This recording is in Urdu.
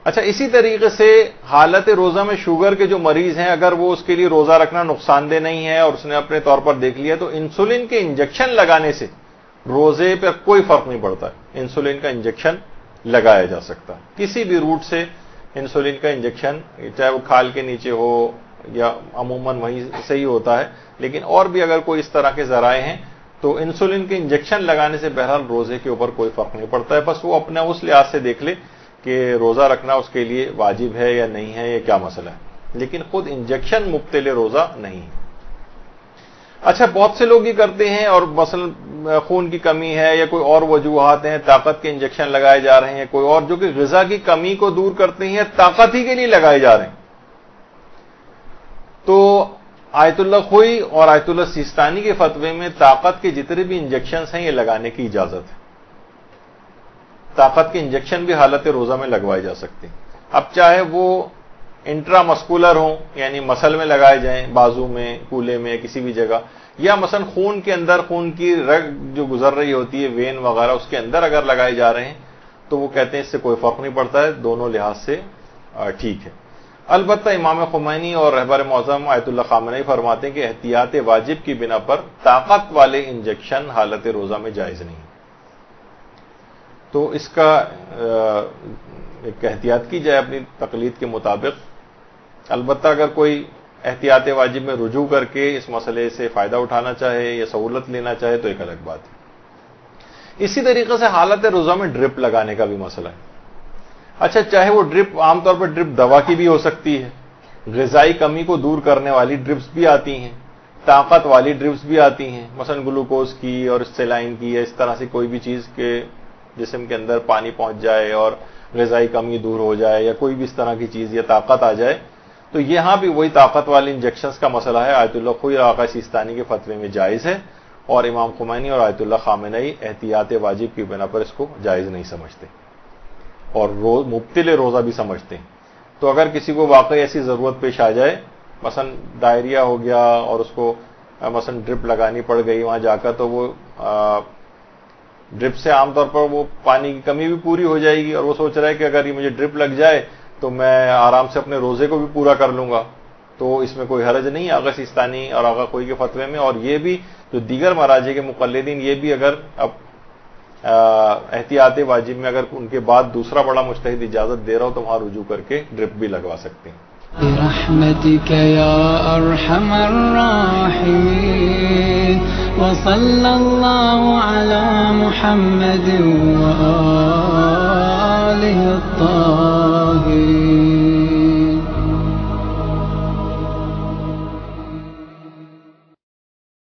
اچھا، اسی طریقے سے حالت روزہ میں شوگر کے جو مریض ہیں، اگر وہ اس کے لیے روزہ رکھنا نقصان دہ نہیں ہے اور اس نے اپنے طور پر دیکھ لیا، تو انسولین کے انجیکشن لگانے سے روزے پہ کوئی فرق نہیں پڑتا ہے. انسولین کا انجیکشن لگایا جا سکتا ہے کسی بھی روٹ سے. انسولین کا انجیکشن چاہے وہ کھال کے نیچے ہو یا عموماً وہیں سے ہی ہوتا ہے، لیکن اور بھی اگر کوئی اس طرح کے ذرائع ہیں تو انسولین کے انجیکشن لگانے سے بہرحال روزے کے اوپر کوئی فرق نہیں پڑتا ہے. بس وہ اپنا اس لحاظ سے دیکھ لے کہ روزہ رکھنا اس کے لیے واجب ہے یا نہیں ہے، یہ کیا مسئلہ ہے، لیکن خود انجیکشن مبتل روزہ نہیں ہے. اچھا، بہت سے لوگ یہ کرتے ہیں، اور مثلا خون کی کمی ہے یا کوئی اور وجوہات ہیں، طاقت کے انجیکشن لگائے جا رہے ہیں، کوئی اور جو کہ غذا کی کمی کو دور کرتے ہیں، طاقت ہی کے لیے لگائے جا رہے ہیں. تو آیت اللہ خوئی اور آیت اللہ سیستانی کے فتوے میں طاقت کے جتنے بھی انجیکشنز ہیں یہ لگانے کی اجازت ہے. طاقت کے انجیکشن بھی حالت روزہ میں لگوائے جا سکتے ہیں. اب چاہے وہ انٹرا مسکولر ہوں، یعنی مسل میں لگائے جائیں، بازو میں، کولے میں، کسی بھی جگہ، یا مثلا خون کے اندر، خون کی رگ جو گزر رہی ہوتی ہے، وین وغیرہ، اس کے اندر اگر لگائے جا رہے ہیں تو وہ کہتے ہیں اس سے کوئی فرق نہیں پڑتا ہے، دونوں لحاظ سے ٹھیک ہے. البتہ امام خمینی اور رہبر معظم آیت اللہ خامنئی فرماتے ہیں کہ احتیاط واجب کی بنا پر طاقت والے انجیکشن حالت روزہ میں جائز نہیں. تو اس کا ایک احتیاط کی جائے اپنی تقلید کے مطابق. البتہ اگر کوئی احتیاط واجب میں رجوع کر کے اس مسئلے سے فائدہ اٹھانا چاہے یا سہولت لینا چاہے تو ایک الگ بات ہے. اسی طریقے سے حالت روزہ میں ڈرپ لگانے کا بھی مسئلہ ہے. اچھا، چاہے وہ ڈرپ عام طور پر ڈرپ دوا کی بھی ہو سکتی ہے، غذائی کمی کو دور کرنے والی ڈرپس بھی آتی ہیں، طاقت والی ڈرپس بھی آتی ہیں، مثلا گلوکوز کی اور سیلائن کی، یا اس طرح سے کوئی بھی چیز کے جسم کے اندر پانی پہنچ جائے اور غذائی کمی دور ہو جائے، یا کوئی بھی اس طرح کی چیز یا طاقت آ جائے. تو یہاں بھی وہی طاقت والے انجیکشنز کا مسئلہ ہے. آیت اللہ خوئی اور آقا سیستانی کے فتوے میں جائز ہے، اور امام خمینی اور آیت اللہ خامنئی احتیاط واجب کی بنا پر اس کو جائز نہیں سمجھتے اور مبتل روزہ بھی سمجھتے ہیں. تو اگر کسی کو واقعی ایسی ضرورت پیش آ جائے، مثلا ڈائریا ہو گیا اور اس کو مثلا ڈرپ لگانی پڑ گئی وہاں جا کر، تو وہ ڈرپ سے عام طور پر وہ پانی کی کمی بھی پوری ہو جائے گی، اور وہ سوچ رہا ہے کہ اگر یہ مجھے ڈرپ لگ جائے تو میں آرام سے اپنے روزے کو بھی پورا کر لوں گا. تو اس میں کوئی حرج نہیں آغا سیستانی اور آغا خوئی کے فتوے میں. اور یہ بھی جو دیگر مراجع کے مقلدین، یہ بھی اگر اب احتیاط واجب میں اگر ان کے بعد دوسرا بڑا مجتہد اجازت دے رہا ہو تو وہاں رجوع کر کے ڈرپ بھی لگوا سکتے ہیں. برحمتك يا أرحم الراحمين وصلى الله على محمد وآله الطاهرين.